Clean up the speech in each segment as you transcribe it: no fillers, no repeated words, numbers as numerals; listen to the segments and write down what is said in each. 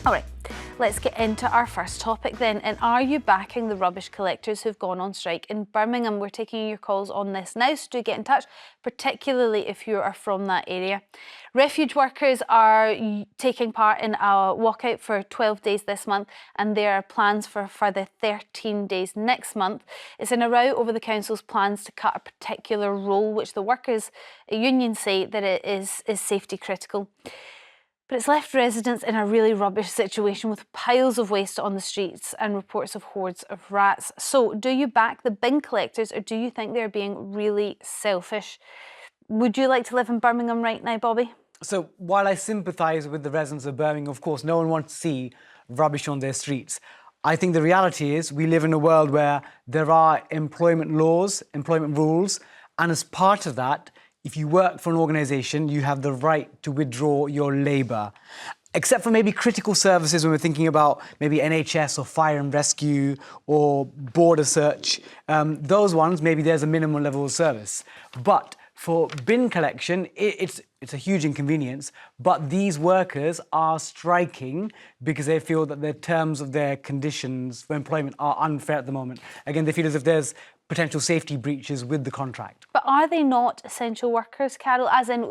All right, let's get into our first topic then. And are you backing the rubbish collectors who've gone on strike in Birmingham? We're taking your calls on this now, so do get in touch, particularly if you are from that area. Refuge workers are taking part in a walkout for 12 days this month, and there are plans for a further 13 days next month. It's in a row over the council's plans to cut a particular role, which the workers' unions say that it is safety critical. But it's left residents in a really rubbish situation with piles of waste on the streets and reports of hordes of rats. So do you back the bin collectors, or do you think they're being really selfish? Would you like to live in Birmingham right now, Bobby? So while I sympathise with the residents of Birmingham, of course, no one wants to see rubbish on their streets. I think the reality is we live in a world where there are employment laws, employment rules, and as part of that, if you work for an organisation, you have the right to withdraw your labour. Except for maybe critical services when we're thinking about maybe NHS or fire and rescue or border search, those ones, maybe there's a minimum level of service. But for bin collection, it's a huge inconvenience, but these workers are striking because they feel that the terms of their conditions for employment are unfair at the moment. Again, they feel as if there's potential safety breaches with the contract. But are they not essential workers, Carole? As in,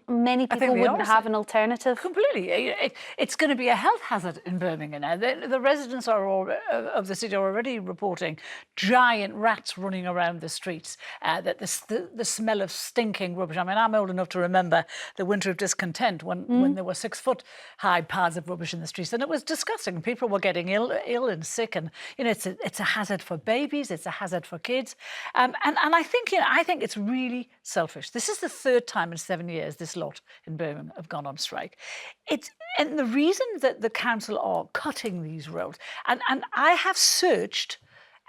many people wouldn't have an alternative? Completely. It's going to be a health hazard in Birmingham now. The residents of the city are already reporting giant rats running around the streets, that the smell of stinking rubbish. I mean, I'm old enough to remember the winter of discontent when there were 6-foot-high piles of rubbish in the streets, and it was disgusting. People were getting ill and sick, and it's a hazard for babies, it's a hazard for kids, and I think it's really selfish. This is the third time in 7 years this lot in Birmingham have gone on strike. And the reason that the council are cutting these roads, and I have searched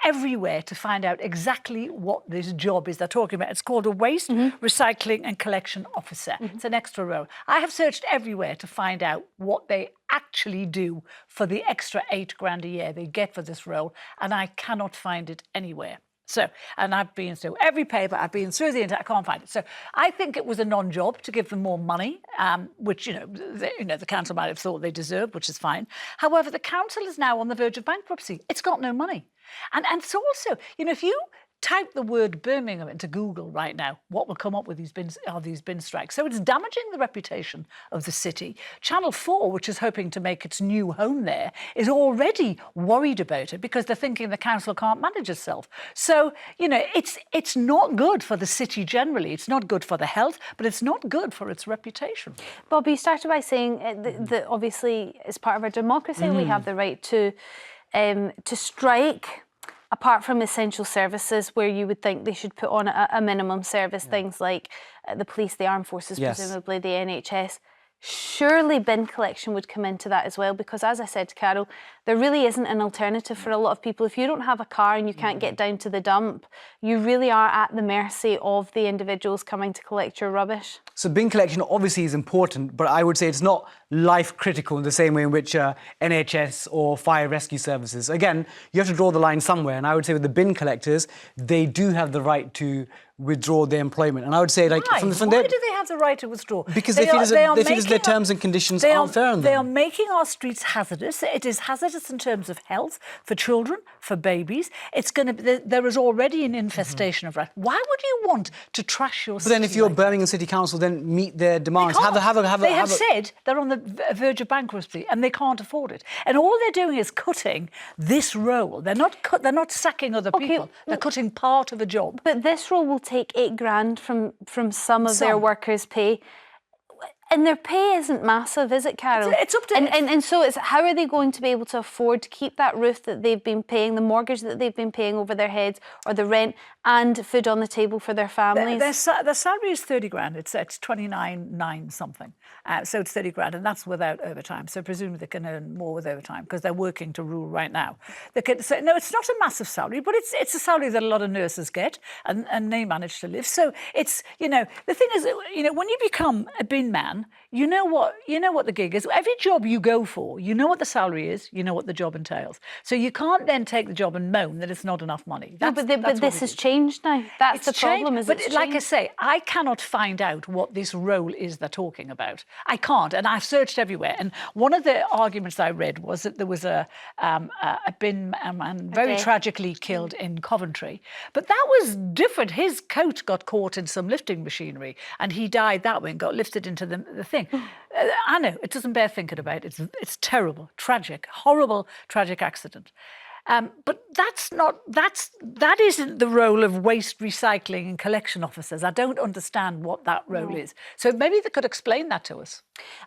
everywhere to find out exactly what this job is they're talking about. It's called a waste recycling and collection officer. It's an extra role. I have searched everywhere to find out what they actually do for the extra £8,000 a year they get for this role, and I cannot find it anywhere. So, and I've been through every paper, I've been through the internet, I can't find it. So I think it was a non-job to give them more money, which, the council might have thought they deserved, which is fine. However, the council is now on the verge of bankruptcy. It's got no money. And it's also, if you type the word Birmingham into Google right now, what will come up with these bin strikes? So it's damaging the reputation of the city. Channel 4, which is hoping to make its new home there, is already worried about it because they're thinking the council can't manage itself. So, it's not good for the city generally. It's not good for the health, but it's not good for its reputation. Bobby, you started by saying that obviously as part of our democracy, we have the right to strike, apart from essential services where you would think they should put on a minimum service, things like the police, the armed forces, presumably the NHS. Surely bin collection would come into that as well, because as I said to Carole, there really isn't an alternative for a lot of people. If you don't have a car and you can't get down to the dump, you really are at the mercy of the individuals coming to collect your rubbish. So bin collection obviously is important, but I would say it's not life critical in the same way in which NHS or fire rescue services. Again, you have to draw the line somewhere, and I would say with the bin collectors, they do have the right to withdraw their employment. And I would say, like, why do they have the right to withdraw? Because they feel as their terms and conditions aren't fair on them. They are making our streets hazardous. It is hazardous in terms of health for children, for babies. There is already an infestation of rats. Why would you want to trash your city? But then, if you're Birmingham City Council, then meet their demands. They have said they're on the verge of bankruptcy and they can't afford it. And all they're doing is cutting this role. They're not sacking other people. They're cutting part of a job. But this role will take £8,000 from some of their workers' pay. And their pay isn't massive, is it, Carole? It's up to... And so it's how are they going to be able to afford to keep that roof that they've been paying, the mortgage that they've been paying over their heads, or the rent, and food on the table for their families? Their salary is £30,000. It's 29,900 something. So it's £30,000, and that's without overtime. So presumably they can earn more with overtime because they're working to rule right now. No, it's not a massive salary, but it's a salary that a lot of nurses get, and they manage to live. So it's, the thing is, when you become a bin man, man, you know what the gig is. Every job you go for, you know what the salary is, you know what the job entails. So you can't then take the job and moan that it's not enough money. No, but this has changed now. That's the problem. But like I say, I cannot find out what this role is they're talking about. I can't, and I've searched everywhere. And one of the arguments I read was that there was a bin man very tragically killed in Coventry, but that was different. His coat got caught in some lifting machinery, and he died that way and got lifted into the thing. I know it doesn't bear thinking about. It's terrible, tragic, horrible, tragic accident. But that isn't the role of waste recycling and collection officers. I don't understand what that role is. So maybe they could explain that to us.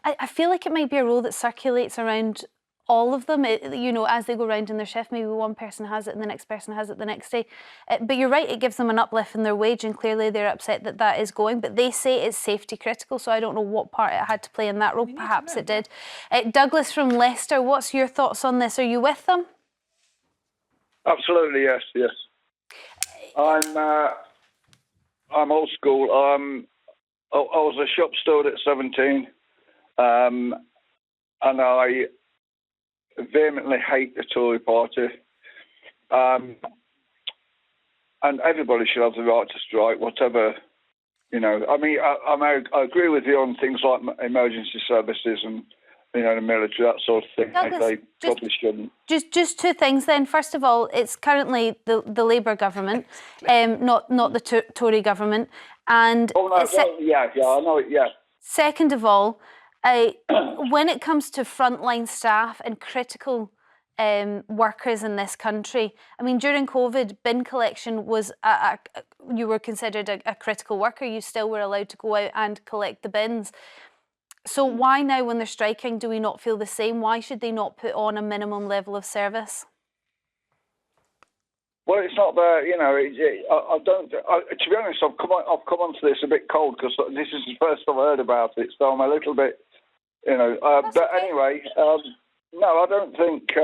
I feel like it might be a role that circulates around all of them, as they go around in their shift. Maybe one person has it and the next person has it the next day. But you're right, it gives them an uplift in their wage, and clearly they're upset that that is going. But they say it's safety critical, so I don't know what part it had to play in that role. Perhaps it did. Douglas from Leicester, what's your thoughts on this? Are you with them? Absolutely, yes. I'm old school. I was a shop steward at 17, and I vehemently hate the Tory party. And everybody should have the right to strike, whatever, I mean, I agree with you on things like emergency services and, the military, that sort of thing. Douglas, they probably shouldn't. Just two things then. First of all, it's currently the Labour government, not the Tory government. And I know it, yeah. Second of all, when it comes to frontline staff and critical workers in this country, I mean, during COVID, bin collection was you were considered a critical worker. You still were allowed to go out and collect the bins. So why now, when they're striking, do we not feel the same? Why should they not put on a minimum level of service? Well, it's not there, I don't. To be honest, I've come onto this a bit cold because this is the first I've heard about it, so I'm a little bit, But okay. Anyway, no, I don't think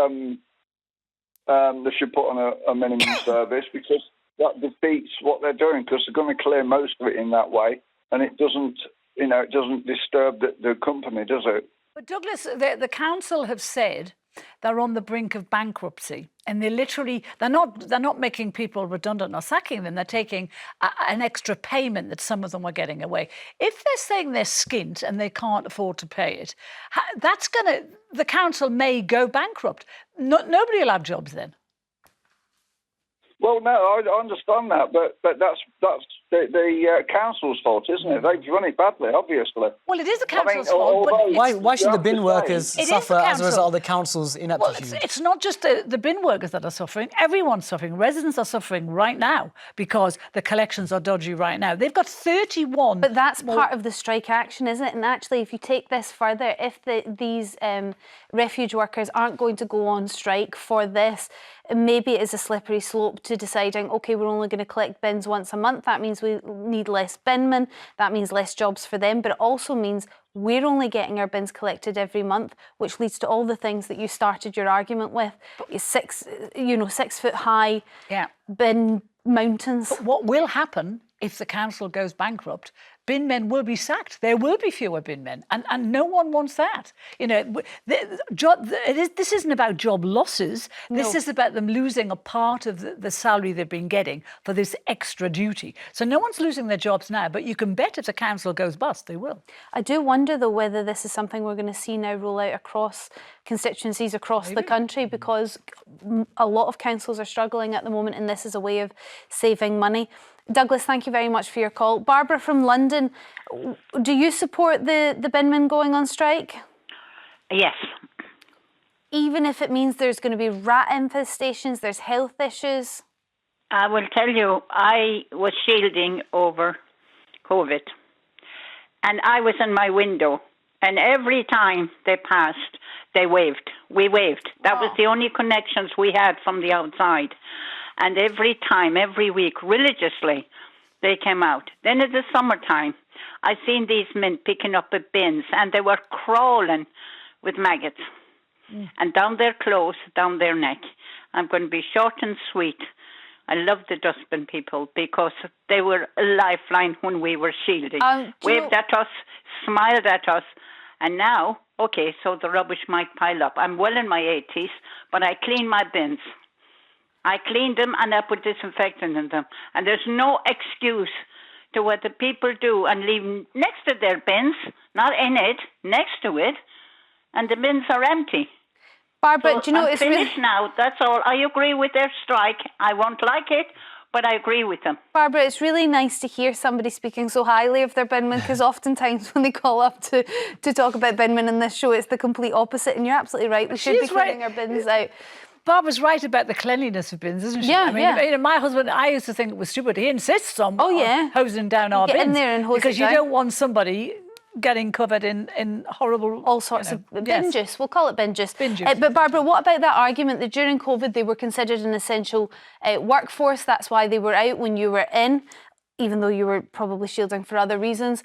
they should put on a minimum service, because that defeats what they're doing, because they're going to clear most of it in that way, and it doesn't. It doesn't disturb the company, does it? But Douglas, the council have said they're on the brink of bankruptcy, and they're not making people redundant or sacking them. They're taking an extra payment that some of them are getting away. If they're saying they're skint and they can't afford to pay it, the council may go bankrupt. Nobody will have jobs then. Well, no, I understand that, but that's the council's fault, isn't it? They've run it badly, obviously. Well, it is the council's fault. But why should the bin workers suffer as a result of the council's ineptitude? Well, it's not just the bin workers that are suffering. Everyone's suffering. Residents are suffering right now because the collections are dodgy right now. They've got 31. But that's part of the strike action, isn't it? And actually, if you take this further, if these refuge workers aren't going to go on strike for this, maybe it is a slippery slope to deciding, OK, we're only going to collect bins once a month. That means we need less binmen. That means less jobs for them. But it also means we're only getting our bins collected every month, which leads to all the things that you started your argument with. 6 foot high bin mountains. But what will happen if the council goes bankrupt? Bin men will be sacked. There will be fewer bin men, and no one wants that. This isn't about job losses. This is about them losing a part of the salary they've been getting for this extra duty. So no one's losing their jobs now, but you can bet if the council goes bust, they will. I do wonder, though, whether this is something we're going to see now roll out across constituencies across the country, because a lot of councils are struggling at the moment, and this is a way of saving money. Douglas, thank you very much for your call. Barbara from London, do you support the binmen going on strike? Yes. Even if it means there's going to be rat infestations, there's health issues? I will tell you, I was shielding over COVID, and I was in my window, and every time they passed, they waved. We waved. That was the only connections we had from the outside. And every time, every week, religiously, they came out. Then in the summertime, I seen these men picking up the bins, and they were crawling with maggots. And down their clothes, down their neck. I'm going to be short and sweet. I love the dustbin people because they were a lifeline when we were shielding. Waved at us, smiled at us, and now, okay, so the rubbish might pile up. I'm well in my 80s, but I clean my bins. I clean them and I put disinfectant in them. And there's no excuse to what the people do and leave next to their bins, not in it, next to it, and the bins are empty. Barbara, So do you know I'm it's finished really... now, that's all. I agree with their strike. I won't like it, but I agree with them. Barbara, it's really nice to hear somebody speaking so highly of their binman, because oftentimes when they call up to talk about binman in this show, it's the complete opposite, and you're absolutely right. We should be cleaning our bins out. Barbara's right about the cleanliness of bins, isn't she? Yeah, I mean, my husband, I used to think it was stupid. He insists on hosing down our bins. Get in there and hose it because down. you don't want somebody getting covered in horrible... all sorts of bin juice. We'll call it bin juice. But Barbara, what about that argument that during COVID they were considered an essential workforce? That's why they were out when you were in, even though you were probably shielding for other reasons.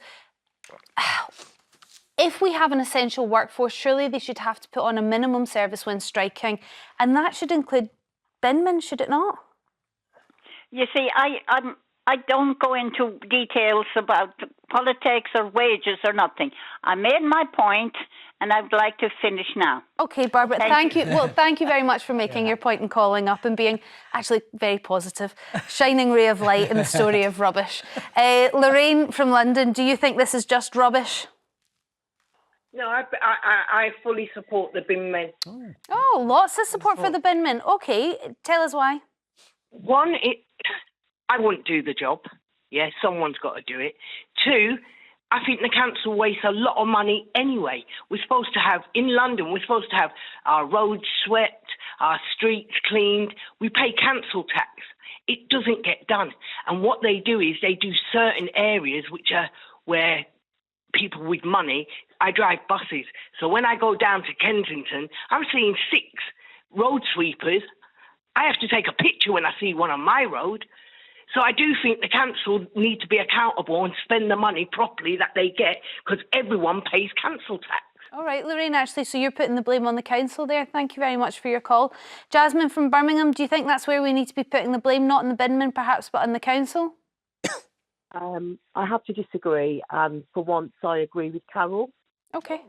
If we have an essential workforce, surely they should have to put on a minimum service when striking, and that should include binmen, should it not? You see, I don't go into details about politics or wages or nothing. I made my point, and I would like to finish now. Okay, Barbara, thank you. Well, thank you very much for making your point and calling up and being actually very positive, shining ray of light in the story of rubbish. Lorraine from London, do you think this is just rubbish? No, I fully support the bin men. Oh, lots of support for the bin men. Okay, tell us why. One, I wouldn't do the job. Yeah, someone's got to do it. Two, I think the council wastes a lot of money anyway. We're supposed to have, in London, we're supposed to have our roads swept, our streets cleaned. We pay council tax. It doesn't get done. And what they do is they do certain areas which are where people with money. I drive buses. So when I go down to Kensington, I'm seeing 6 road sweepers. I have to take a picture when I see one on my road. So I do think the council need to be accountable and spend the money properly that they get, because everyone pays council tax. All right, Lorraine, actually, so you're putting the blame on the council there. Thank you very much for your call. Jasmine from Birmingham, do you think that's where we need to be putting the blame, not on the binmen perhaps, but on the council? I have to disagree, and for once I agree with Carole. Okay.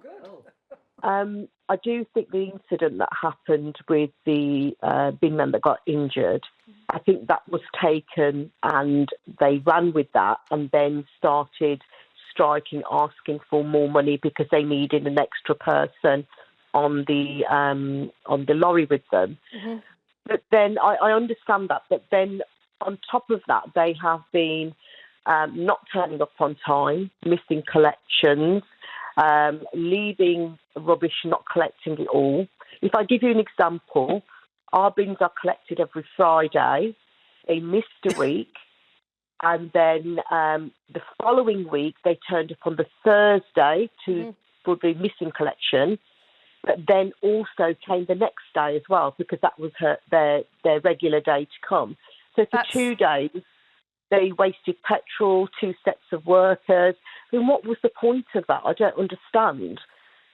I do think the incident that happened with the bin men that got injured, I think that was taken and they ran with that and then started striking, asking for more money because they needed an extra person on the lorry with them. Mm-hmm. But then I understand that. But then on top of that, they have been not turning up on time, missing collections, leaving rubbish, not collecting it all. If I give you an example, our bins are collected every Friday. They missed a week, and then the following week they turned up on the Thursday for the missing collection, but then also came the next day as well because that was their regular day to come. So for 2 days, they wasted petrol, 2 sets of workers. I mean, what was the point of that? I don't understand.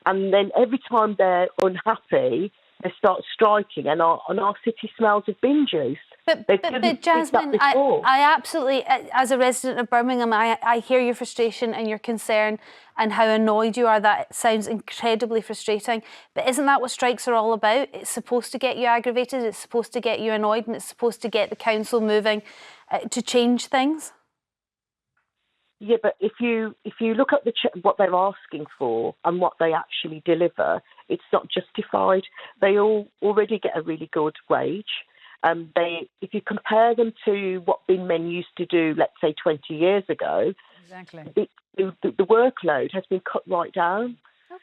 And then every time they're unhappy, they start striking, and our city smells of bin juice. But Jasmine, I absolutely, as a resident of Birmingham, I hear your frustration and your concern and how annoyed you are. That sounds incredibly frustrating. But isn't that what strikes are all about? It's supposed to get you aggravated, it's supposed to get you annoyed, and it's supposed to get the council moving to change things. Yeah, but if you look at what they're asking for and what they actually deliver, it's not justified. They all already get a really good wage. If you compare them to what bin men used to do, let's say 20 years ago, exactly, the workload has been cut right down.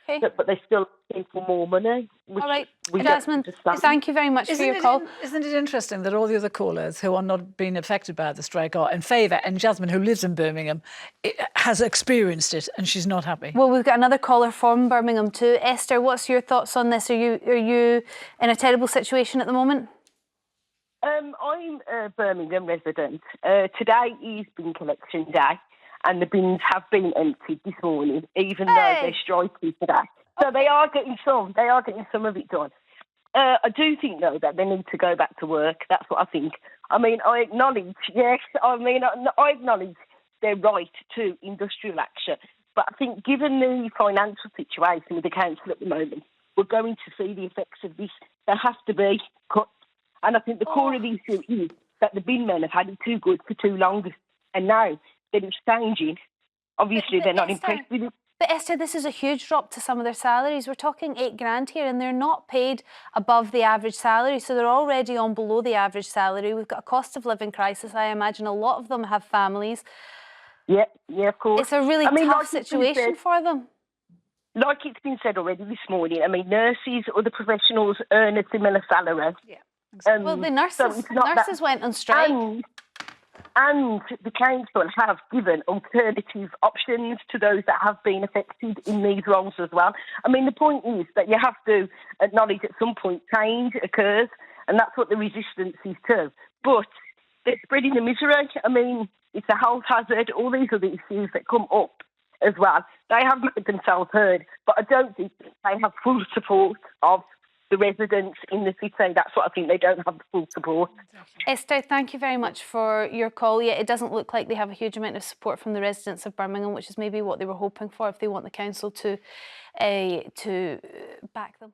Okay. But they're still looking for more money. All right, Jasmine, thank you very much for your call. Isn't it interesting that all the other callers who are not being affected by the strike are in favour, and Jasmine, who lives in Birmingham, has experienced it and she's not happy? Well, we've got another caller from Birmingham too. Esther, what's your thoughts on this? Are you in a terrible situation at the moment? I'm a Birmingham resident. Today is bin collection day, and the bins have been emptied this morning, even though they're striking today. So they are getting some of it done. I do think, though, that they need to go back to work. That's what I think. I mean, I acknowledge, yes, I acknowledge their right to industrial action. But I think given the financial situation with the council at the moment, we're going to see the effects of this. There has to be cuts. And I think the core of the issue is that the bin men have had it too good for too long. And now that it's changing, obviously they're not impressed with it. But Esther, this is a huge drop to some of their salaries. We're talking £8,000 here, and they're not paid above the average salary, so they're already on below the average salary. We've got a cost of living crisis. I imagine a lot of them have families. Yeah, of course. It's a really tough situation for them. Like it's been said already this morning, I mean, nurses, other professionals earn a similar salary. Yeah. Exactly. Well, the nurses went on strike. And the council have given alternative options to those that have been affected in these roles as well. I mean, the point is that you have to acknowledge at some point change occurs, and that's what the resistance is to. But they're spreading the misery. I mean, it's a health hazard, all these other issues that come up as well. They have made themselves heard, but I don't think they have full support of the residents in the city. That's what I think, they don't have the full support. Esther, thank you very much for your call. Yeah, it doesn't look like they have a huge amount of support from the residents of Birmingham, which is maybe what they were hoping for if they want the council to back them.